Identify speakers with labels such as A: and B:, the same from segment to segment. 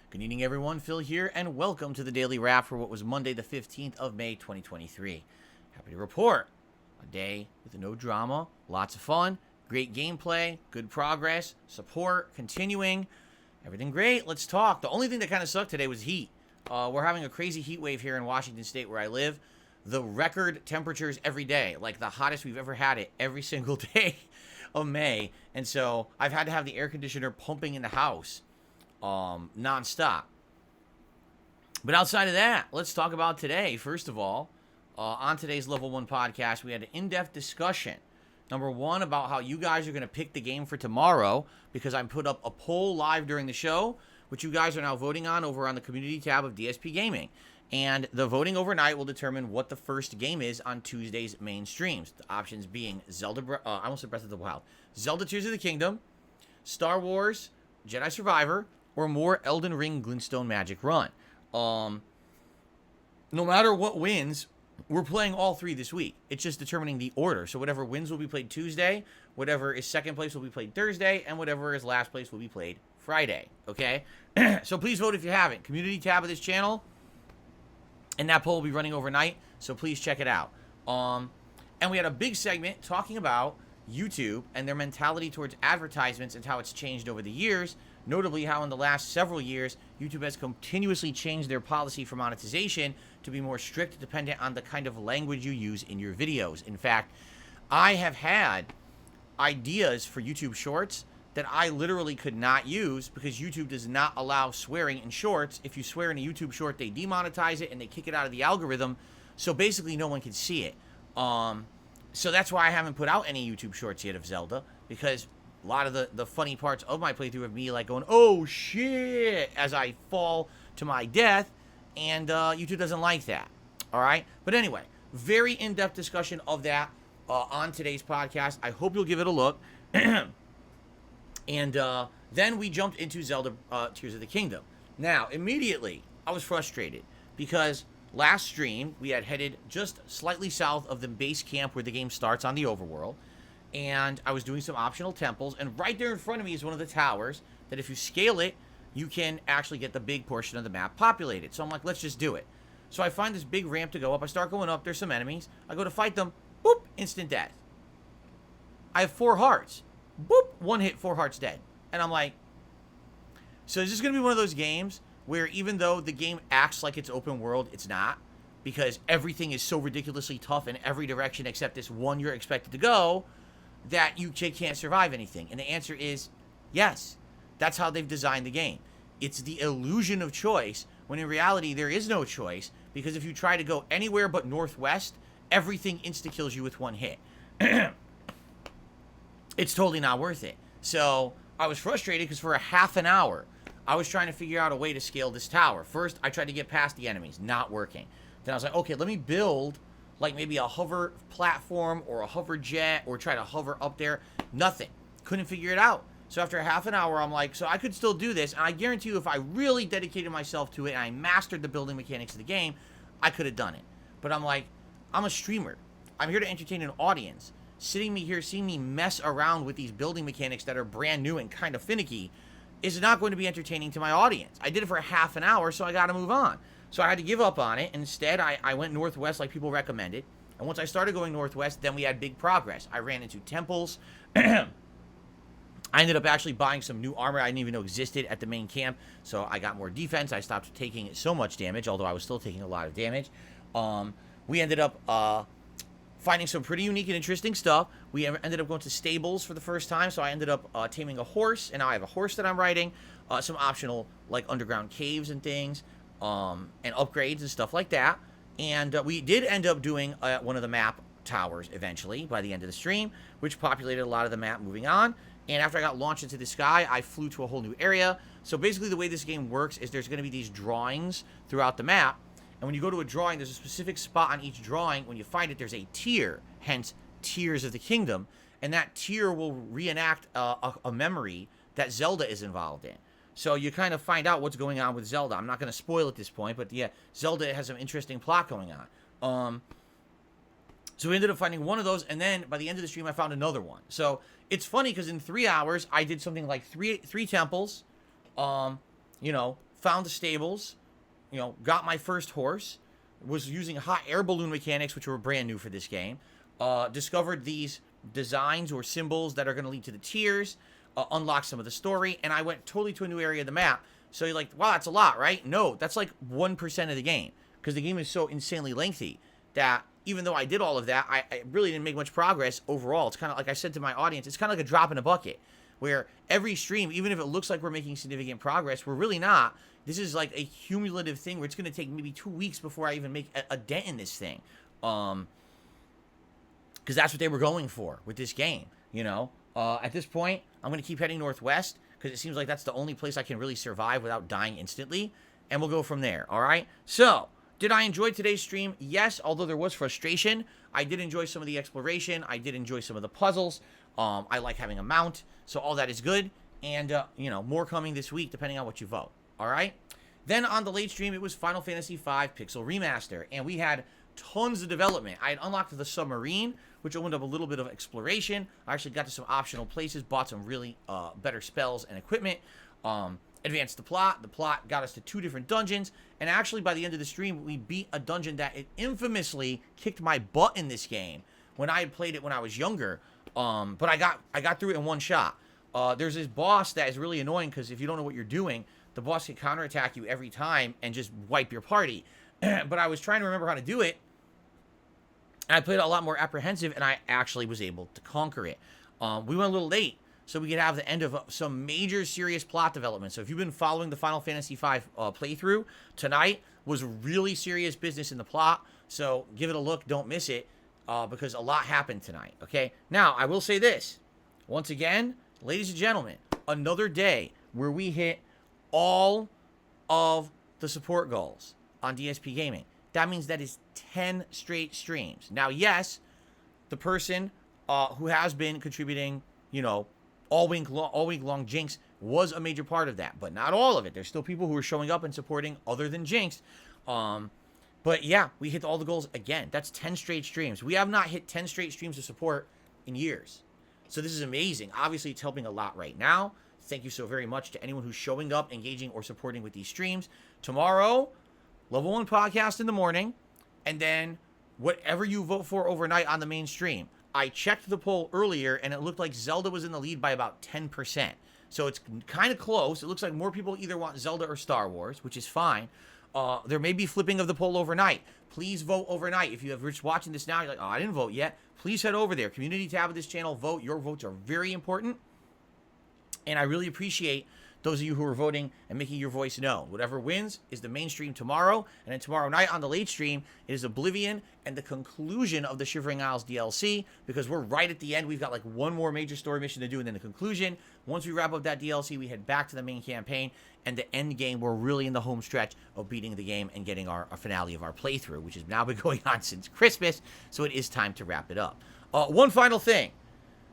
A: Good evening, everyone. Phil here, and welcome to the Daily Wrap for what was Monday, the 15th of May, 2023. Happy to report a day with no drama, lots of fun, great gameplay, good progress, support, continuing, everything great. Let's talk. The only thing that kind of sucked today was heat. We're having a crazy heat wave here in Washington State where I live. The record temperatures every day, like the hottest we've ever had it every single day of May. And so I've had to have the air conditioner pumping in the house nonstop. But outside of that, let's talk about today. First of all, on today's Level 1 podcast, we had an in-depth discussion. Number one, about how you guys are going to pick the game for tomorrow, because I put up a poll live during the show, which you guys are now voting on over on the community tab of DSPGaming. And the voting overnight will determine what the first game is on Tuesday's main streams. The options being Zelda, I almost said Breath of the Wild, Zelda Tears of the Kingdom, Star Wars, Jedi Survivor, or more Elden Ring Glintstone Magic Run. No matter what wins, we're playing all three this week. It's just determining the order. So whatever wins will be played Tuesday, whatever is second place will be played Thursday, and whatever is last place will be played Friday. Okay? So please vote if you haven't. Community tab of this channel, and that poll will be running overnight, so please check it out. And we had a big segment talking about YouTube and their mentality towards advertisements and how it's changed over the years. Notably, how in the last several years, YouTube has continuously changed their policy for monetization to be more strict, dependent on the kind of language you use in your videos. In fact, I have had ideas for YouTube Shorts that I literally could not use because YouTube does not allow swearing in shorts. If you swear in a YouTube short, they demonetize it and they kick it out of the algorithm. So basically, no one can see it. So that's why I haven't put out any YouTube Shorts yet of Zelda, because a lot of the funny parts of my playthrough of me like going, oh shit, as I fall to my death, and YouTube doesn't like that. All right? But anyway, very in-depth discussion of that on today's podcast. I hope you'll give it a look. And then we jumped into Zelda Tears of the Kingdom. Now, immediately, I was frustrated because last stream, we had headed just slightly south of the base camp where the game starts on the overworld. And I was doing some optional temples, and right there in front of me is one of the towers that if you scale it, you can actually get the big portion of the map populated. So I'm like, let's just do it. So I find this big ramp to go up. I start going up. There's some enemies. I go to fight them. Boop, instant death. I have 4 hearts. Boop, 1 hit, 4 hearts dead. And I'm like, so is this going to be one of those games where even though the game acts like it's open world, it's not? Because everything is so ridiculously tough in every direction except this one you're expected to go, that you can't survive anything. And the answer is yes. That's how they've designed the game. It's the illusion of choice, when in reality there is no choice, because if you try to go anywhere but northwest, everything insta-kills you with 1 hit. It's totally not worth it. So I was frustrated because for a half an hour, I was trying to figure out a way to scale this tower. First, I tried to get past the enemies, not working. Then I was like, okay, let me build like maybe a hover platform or a hover jet or try to hover up there. Nothing. Couldn't figure it out. So after a half an hour, I'm like, so I could still do this. And I guarantee you if I really dedicated myself to it and I mastered the building mechanics of the game, I could have done it. But I'm like, I'm a streamer. I'm here to entertain an audience. Sitting me here, seeing me mess around with these building mechanics that are brand new and kind of finicky is not going to be entertaining to my audience. I did it for a half an hour, so I got to move on. So I had to give up on it. Instead, I went northwest like people recommended. And once I started going northwest, then we had big progress. I ran into temples. I ended up actually buying some new armor I didn't even know existed at the main camp. So I got more defense. I stopped taking so much damage, although I was still taking a lot of damage. We ended up finding some pretty unique and interesting stuff. We ended up going to stables for the first time. So I ended up taming a horse. And now I have a horse that I'm riding. Some optional like underground caves and things. And upgrades and stuff like that. And we did end up doing one of the map towers eventually by the end of the stream, which populated a lot of the map moving on. And after I got launched into the sky, I flew to a whole new area. So basically the way this game works is there's going to be these drawings throughout the map. And when you go to a drawing, there's a specific spot on each drawing. When you find it, there's a tier, hence Tears of the Kingdom. And that tier will reenact a memory that Zelda is involved in. So you kind of find out what's going on with Zelda. I'm not going to spoil at this point, but yeah, Zelda has some interesting plot going on. So we ended up finding one of those, and then by the end of the stream, I found another one. So it's funny because in 3 hours, I did something like three temples, you know, found the stables, you know, got my first horse, was using hot air balloon mechanics, which were brand new for this game, discovered these designs or symbols that are going to lead to the tiers, unlock some of the story, and I went totally to a new area of the map. So you're like, wow, that's a lot, right? No, that's like 1% of the game, because the game is so insanely lengthy that even though I did all of that, I really didn't make much progress overall. It's kind of like I said to my audience, it's kind of like a drop in a bucket, where every stream, even if it looks like we're making significant progress, we're really not. This is like a cumulative thing where it's going to take maybe 2 weeks before I even make a dent in this thing. Because that's what they were going for with this game, you know? At this point, I'm going to keep heading northwest, because it seems like that's the only place I can really survive without dying instantly. And we'll go from there, all right? So, did I enjoy today's stream? Yes, although there was frustration. I did enjoy some of the exploration. I did enjoy some of the puzzles. I like having a mount, so all that is good. And, you know, more coming this week, depending on what you vote, all right? Then on the late stream, it was Final Fantasy V Pixel Remaster, and we had tons of development. I had unlocked the submarine, which opened up a little bit of exploration. I actually got to some optional places, bought some really better spells and equipment, advanced the plot. The plot got us to 2 different dungeons, and actually by the end of the stream, we beat a dungeon that it infamously kicked my butt in this game when I had played it when I was younger. But I got through it in one shot. There's this boss that is really annoying, because if you don't know what you're doing, the boss can counterattack you every time and just wipe your party. But I was trying to remember how to do it, and I played it a lot more apprehensive, and I actually was able to conquer it. We went a little late, so we could have the end of some major serious plot development. So if you've been following the Final Fantasy V playthrough, tonight was really serious business in the plot. So give it a look, don't miss it, because a lot happened tonight, okay? Now, I will say this. Once again, ladies and gentlemen, another day where we hit all of the support goals on DSPGaming. That means that is 10 straight streams. Now, yes, the person who has been contributing, you know, all week long, Jinx, was a major part of that, but not all of it. There's still people who are showing up and supporting other than Jinx. But yeah, we hit all the goals again. That's 10 straight streams. We have not hit 10 straight streams of support in years. So this is amazing. Obviously, it's helping a lot right now. Thank you so very much to anyone who's showing up, engaging, or supporting with these streams. Tomorrow, Level 1 podcast in the morning, and then whatever you vote for overnight on the main stream. I checked the poll earlier, and it looked like Zelda was in the lead by about 10%. So it's kind of close. It looks like more people either want Zelda or Star Wars, which is fine. There may be flipping of the poll overnight. Please vote overnight. If you have reached watching this now, you're like, oh, I didn't vote yet. Please head over there. Community tab of this channel, vote. Your votes are very important. And I really appreciate those of you who are voting and making your voice known. Whatever wins is the mainstream tomorrow. And then tomorrow night on the late stream, it is Oblivion and the conclusion of the Shivering Isles DLC, because we're right at the end. We've got like one more major story mission to do, and then the conclusion. Once we wrap up that DLC, we head back to the main campaign and the end game. We're really in the home stretch of beating the game and getting our finale of our playthrough, which has now been going on since Christmas. So it is time to wrap it up. One final thing.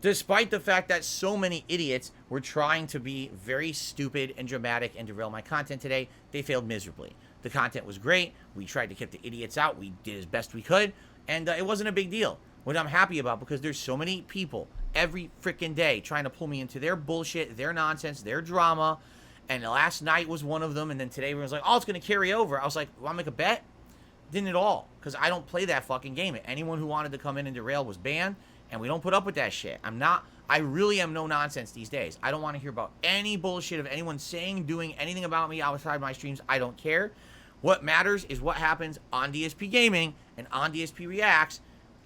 A: Despite the fact that so many idiots were trying to be very stupid and dramatic and derail my content today, they failed miserably. The content was great. We tried to keep the idiots out. We did as best we could. And it wasn't a big deal. What I'm happy about, because there's so many people every freaking day trying to pull me into their bullshit, their nonsense, their drama. And last night was one of them. And then today everyone's like, oh, it's going to carry over. I was like, want to make a bet? Didn't at all. Because I don't play that fucking game. Anyone who wanted to come in and derail was banned. And we don't put up with that shit. I really am no nonsense these days. I don't want to hear about any bullshit of anyone saying, doing anything about me outside my streams. I don't care. What matters is what happens on DSP Gaming and on DSP Reacts,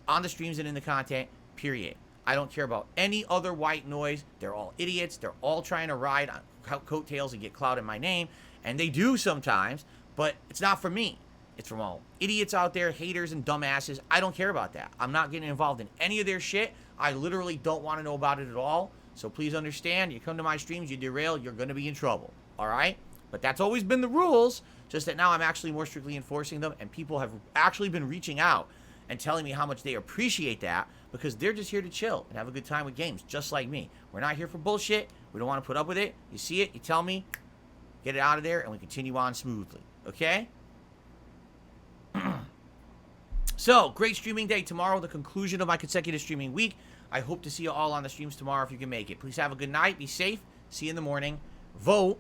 A: on the streams and in the content, period. I don't care about any other white noise. They're all idiots. They're all trying to ride on coattails and get clout in my name. And they do sometimes, but it's not for me. It's from all idiots out there, haters and dumbasses. I don't care about that. I'm not getting involved in any of their shit. I literally don't want to know about it at all. So please understand, you come to my streams, you derail, you're going to be in trouble. All right? But that's always been the rules. Just that now I'm actually more strictly enforcing them. And people have actually been reaching out and telling me how much they appreciate that, because they're just here to chill and have a good time with games, just like me. We're not here for bullshit. We don't want to put up with it. You see it, you tell me, get it out of there, and we continue on smoothly. Okay? So, great streaming day tomorrow, the conclusion of my consecutive streaming week. I hope to see you all on the streams tomorrow if you can make it. Please have a good night. Be safe. See you in the morning. Vote.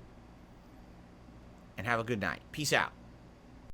A: And and have a good night. Peace out.